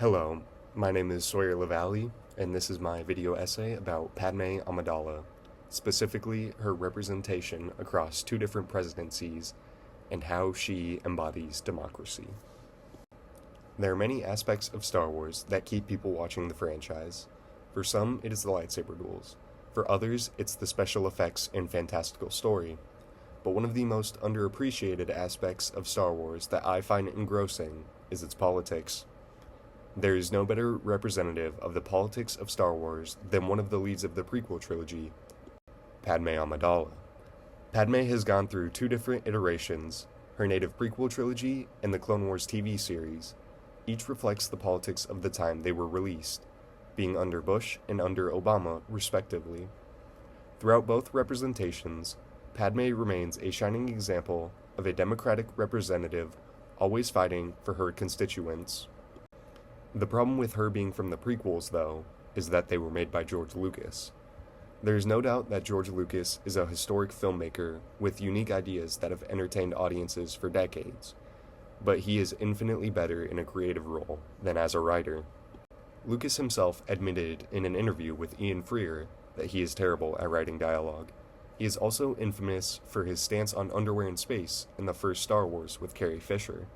Hello, my name is Sawyer LaValle, and this is my video essay about Padme Amidala, specifically her representation across two different presidencies and how she embodies democracy. There are many aspects of Star Wars that keep people watching the franchise. For some, it is the lightsaber duels. For others, it's the special effects and fantastical story. But one of the most underappreciated aspects of Star Wars that I find engrossing is its politics. There is no better representative of the politics of Star Wars than one of the leads of the prequel trilogy, Padme Amidala. Padme has gone through two different iterations, her native prequel trilogy and the Clone Wars TV series. Each reflects the politics of the time they were released, being under Bush and under Obama, respectively. Throughout both representations, Padme remains a shining example of a democratic representative always fighting for her constituents. The problem with her being from the prequels, though, is that they were made by George Lucas. There is no doubt that George Lucas is a historic filmmaker with unique ideas that have entertained audiences for decades, but he is infinitely better in a creative role than as a writer. Lucas himself admitted in an interview with Ian Freer that he is terrible at writing dialogue. He is also infamous for his stance on underwear in space in the first Star Wars with Carrie Fisher.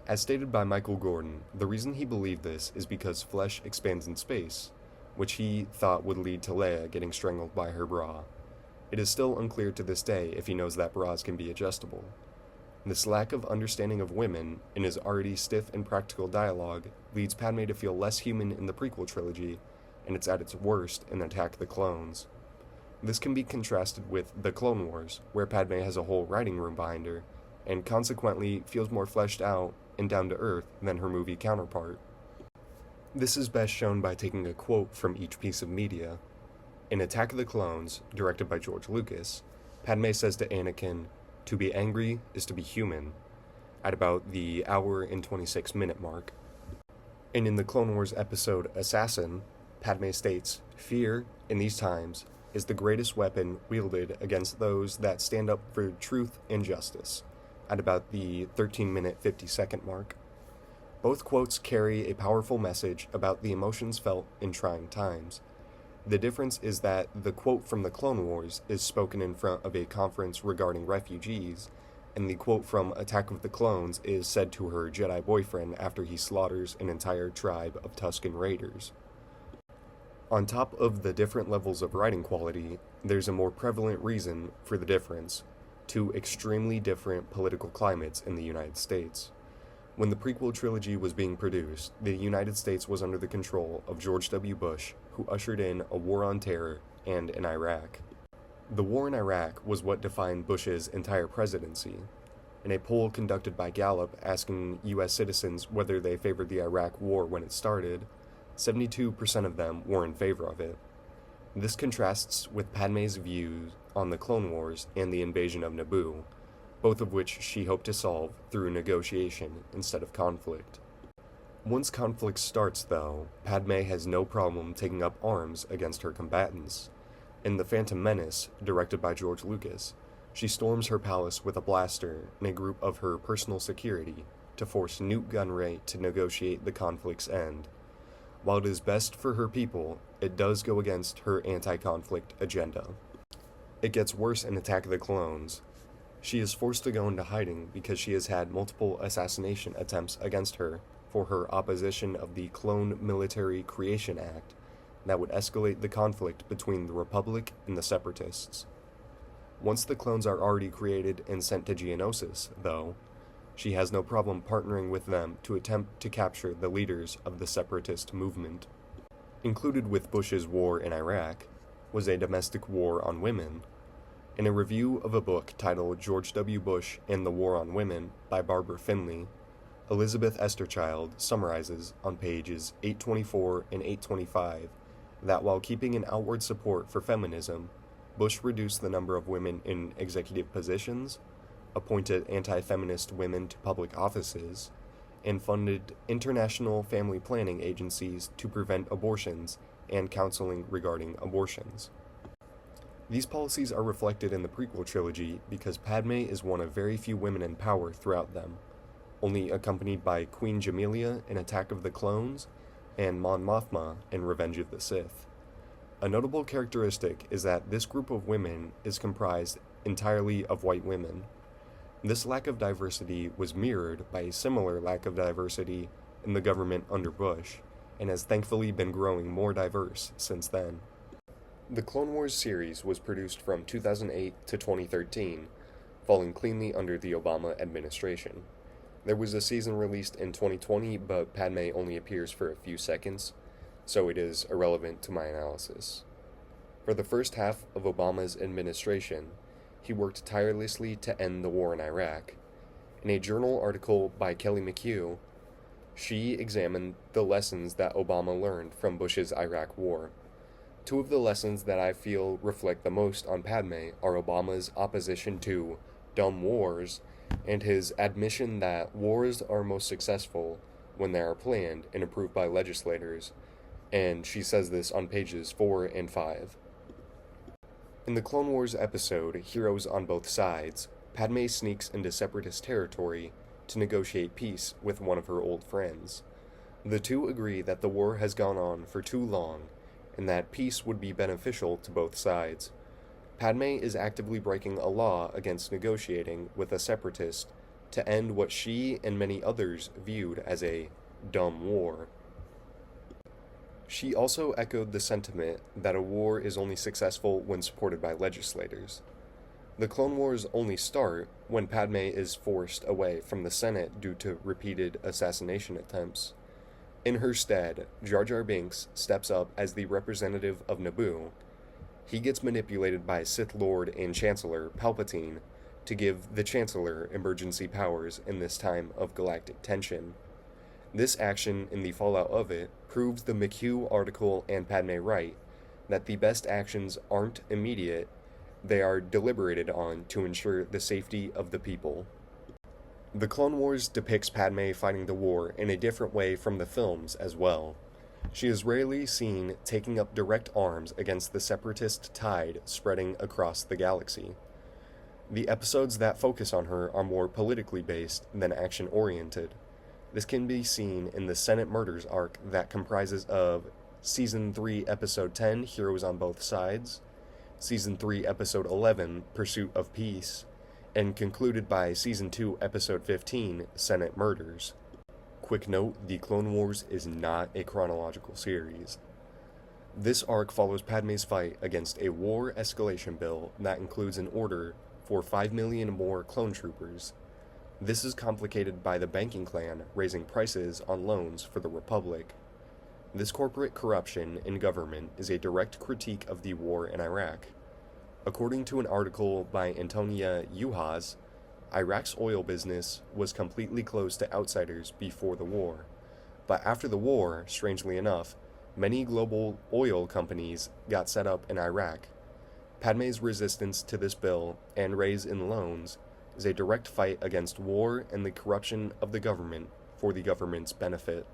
As stated by Michael Gordon, the reason he believed this is because flesh expands in space, which he thought would lead to Leia getting strangled by her bra. It is still unclear to this day if he knows that bras can be adjustable. This lack of understanding of women in his already stiff and practical dialogue leads Padme to feel less human in the prequel trilogy, and it's at its worst in Attack the Clones. This can be contrasted with The Clone Wars, where Padme has a whole writing room behind her, and consequently feels more fleshed out and down to earth than her movie counterpart. This is best shown by taking a quote from each piece of media. In Attack of the Clones, directed by George Lucas, Padme says to Anakin, "To be angry is to be human," at about the hour and 26-minute mark. And in the Clone Wars episode Assassin, Padme states, "Fear, in these times, is the greatest weapon wielded against those that stand up for truth and justice," at about the 13-minute 50-second mark. Both quotes carry a powerful message about the emotions felt in trying times. The difference is that the quote from the Clone Wars is spoken in front of a conference regarding refugees, and the quote from Attack of the Clones is said to her Jedi boyfriend after he slaughters an entire tribe of Tusken Raiders. On top of the different levels of writing quality, there's a more prevalent reason for the difference: two extremely different political climates in the United States. When the prequel trilogy was being produced, the United States was under the control of George W. Bush, who ushered in a war on terror and in Iraq. The war in Iraq was what defined Bush's entire presidency. In a poll conducted by Gallup asking U.S. citizens whether they favored the Iraq war when it started, 72% of them were in favor of it. This contrasts with Padme's views on the Clone Wars and the invasion of Naboo, both of which she hoped to solve through negotiation instead of conflict. Once conflict starts, though, Padme has no problem taking up arms against her combatants. In The Phantom Menace, directed by George Lucas, she storms her palace with a blaster and a group of her personal security to force Newt Gunray to negotiate the conflict's end. While it is best for her people, it does go against her anti-conflict agenda. It gets worse in Attack of the Clones. She is forced to go into hiding because she has had multiple assassination attempts against her for her opposition of the Clone Military Creation Act that would escalate the conflict between the Republic and the Separatists. Once the clones are already created and sent to Geonosis, though, she has no problem partnering with them to attempt to capture the leaders of the separatist movement. Included with Bush's war in Iraq was a domestic war on women. In a review of a book titled George W. Bush and the War on Women by Barbara Finley, Elizabeth Esterchild summarizes on pages 824 and 825 that while keeping an outward support for feminism, Bush reduced the number of women in executive positions, appointed anti-feminist women to public offices, and funded international family planning agencies to prevent abortions and counseling regarding abortions. These policies are reflected in the prequel trilogy because Padme is one of very few women in power throughout them. only accompanied by Queen Jamelia in Attack of the Clones and Mon Mothma in Revenge of the Sith. A notable characteristic is that this group of women is comprised entirely of white women. This lack of diversity was mirrored by a similar lack of diversity in the government under Bush, and has thankfully been growing more diverse since then. The Clone Wars series was produced from 2008 to 2013, falling cleanly under the Obama administration. There was a season released in 2020, but Padme only appears for a few seconds, so it is irrelevant to my analysis. For the first half of Obama's administration, he worked tirelessly to end the war in Iraq. In a journal article by Kelly McHugh, she examined the lessons that Obama learned from Bush's Iraq war. Two of the lessons that I feel reflect the most on Padme are Obama's opposition to dumb wars and his admission that wars are most successful when they are planned and approved by legislators, and she says this on pages 4 and 5. In the Clone Wars episode, Heroes on Both Sides, Padme sneaks into Separatist territory to negotiate peace with one of her old friends. The two agree that the war has gone on for too long, and that peace would be beneficial to both sides. Padme is actively breaking a law against negotiating with a separatist to end what she and many others viewed as a dumb war. She also echoed the sentiment that a war is only successful when supported by legislators. The Clone Wars only start when Padme is forced away from the Senate due to repeated assassination attempts. In her stead, Jar Jar Binks steps up as the representative of Naboo. He gets manipulated by Sith Lord and Chancellor Palpatine to give the Chancellor emergency powers in this time of galactic tension. This action and the fallout of it proves the McHugh article and Padme right that the best actions aren't immediate, they are deliberated on to ensure the safety of the people. The Clone Wars depicts Padme fighting the war in a different way from the films as well. She is rarely seen taking up direct arms against the separatist tide spreading across the galaxy. The episodes that focus on her are more politically based than action-oriented. This can be seen in the Senate Murders arc that comprises of Season 3, Episode 10, Heroes on Both Sides, Season 3, Episode 11, Pursuit of Peace, and concluded by Season 2, Episode 15, Senate Murders. Quick note, The Clone Wars is not a chronological series. This arc follows Padme's fight against a war escalation bill that includes an order for 5 million more clone troopers. This is complicated by the banking clan raising prices on loans for the Republic. This corporate corruption in government is a direct critique of the war in Iraq. According to an article by Antonia Juhas, Iraq's oil business was completely closed to outsiders before the war. But after the war, strangely enough, many global oil companies got set up in Iraq. Padme's resistance to this bill and raise in loans is a direct fight against war and the corruption of the government for the government's benefit.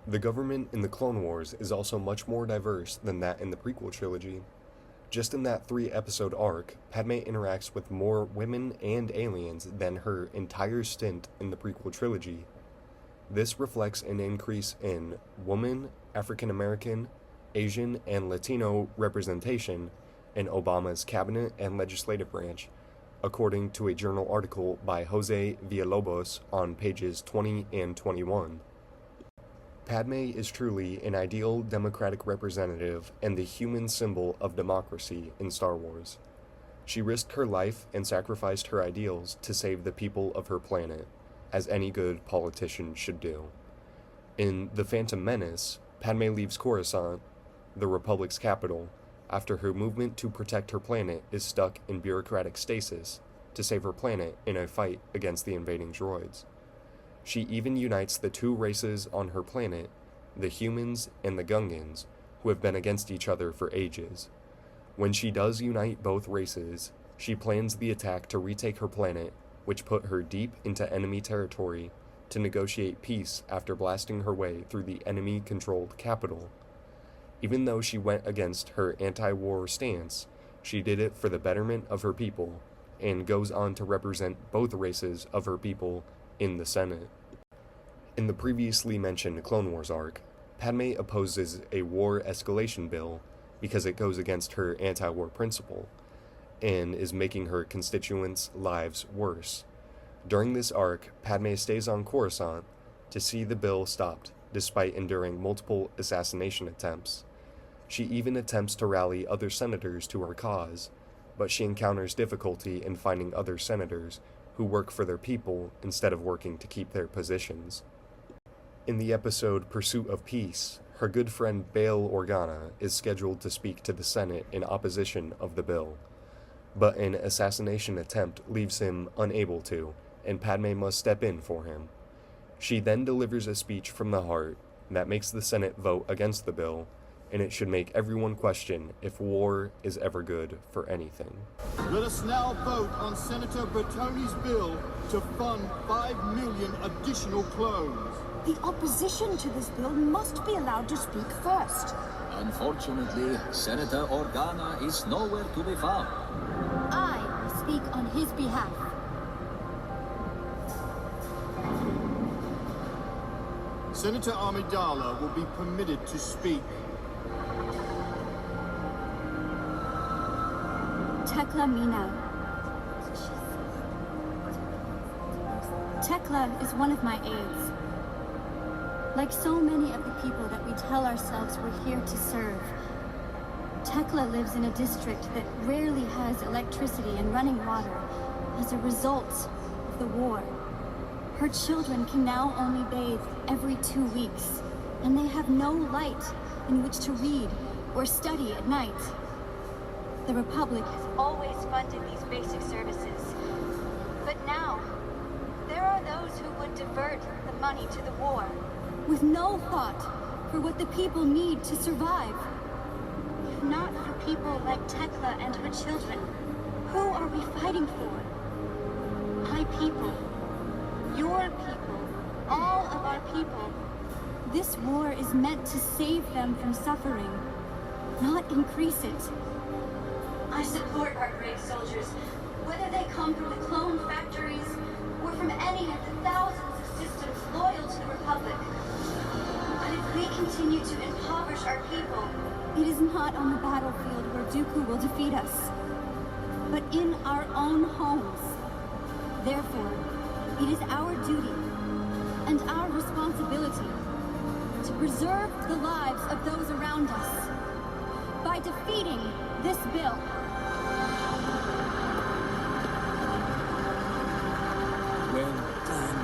The government in the Clone Wars is also much more diverse than that in the prequel trilogy. Just in that 3-episode arc, Padme interacts with more women and aliens than her entire stint in the prequel trilogy. This reflects an increase in woman, African American, Asian, and Latino representation in Obama's cabinet and legislative branch, according to a journal article by Jose Villalobos on pages 20 and 21. Padme is truly an ideal democratic representative and the human symbol of democracy in Star Wars. She risked her life and sacrificed her ideals to save the people of her planet, as any good politician should do. In The Phantom Menace, Padme leaves Coruscant, the Republic's capital, after her movement to protect her planet is stuck in bureaucratic stasis to save her planet in a fight against the invading droids. She even unites the two races on her planet, the humans and the Gungans, who have been against each other for ages. When she does unite both races, she plans the attack to retake her planet, which put her deep into enemy territory to negotiate peace after blasting her way through the enemy-controlled capital. Even though she went against her anti-war stance, she did it for the betterment of her people, and goes on to represent both races of her people in the Senate. In the previously mentioned Clone Wars arc, Padme opposes a war escalation bill because it goes against her anti-war principle and is making her constituents' lives worse. During this arc, Padme stays on Coruscant to see the bill stopped, despite enduring multiple assassination attempts. She even attempts to rally other senators to her cause, but she encounters difficulty in finding other senators who work for their people instead of working to keep their positions. In the episode Pursuit of Peace, her good friend Bail Organa is scheduled to speak to the Senate in opposition of the bill, but an assassination attempt leaves him unable to, and Padme must step in for him. She then delivers a speech from the heart that makes the Senate vote against the bill, and it should make everyone question if war is ever good for anything. Let us now vote on Senator Bertoni's bill to fund 5 million additional clones. The opposition to this bill must be allowed to speak first. Unfortunately, Senator Organa is nowhere to be found. I will speak on his behalf. Senator Amidala will be permitted to speak. Tekla Mina. Tekla is one of my aides. Like so many of the people that we tell ourselves we're here to serve, Tekla lives in a district that rarely has electricity and running water as a result of the war. Her children can now only bathe every 2 weeks, and they have no light in which to read or study at night. The Republic has always funded these basic services, but now there are those who would divert the money to the war, with no thought for what the people need to survive. If not for people like Tekla and her children, who are we fighting for? My people, your people, all of our people. This war is meant to save them from suffering, not increase it. I support our brave soldiers, whether they come from the clone factories or from any of the thousands of systems loyal to the Republic. But if we continue to impoverish our people, it is not on the battlefield where Dooku will defeat us, but in our own homes. Therefore, it is our duty and our responsibility to preserve the lives of those around us by defeating this bill. Well done.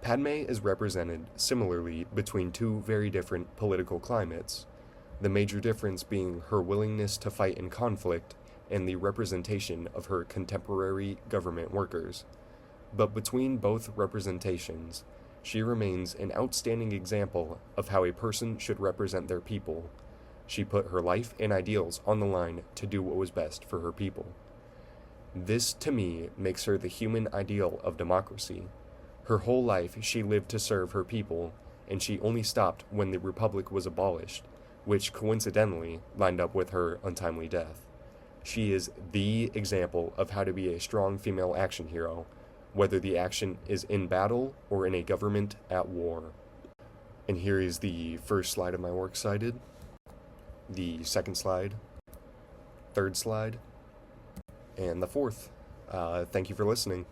Padme is represented similarly between two very different political climates, the major difference being her willingness to fight in conflict and the representation of her contemporary government workers. But between both representations, she remains an outstanding example of how a person should represent their people. She put her life and ideals on the line to do what was best for her people. This, to me, makes her the human ideal of democracy. Her whole life she lived to serve her people, and she only stopped when the Republic was abolished, which coincidentally lined up with her untimely death. She is the example of how to be a strong female action hero, whether the action is in battle or in a government at war. And here is the first slide of my works cited, the second slide, third slide, and the fourth. Thank you for listening.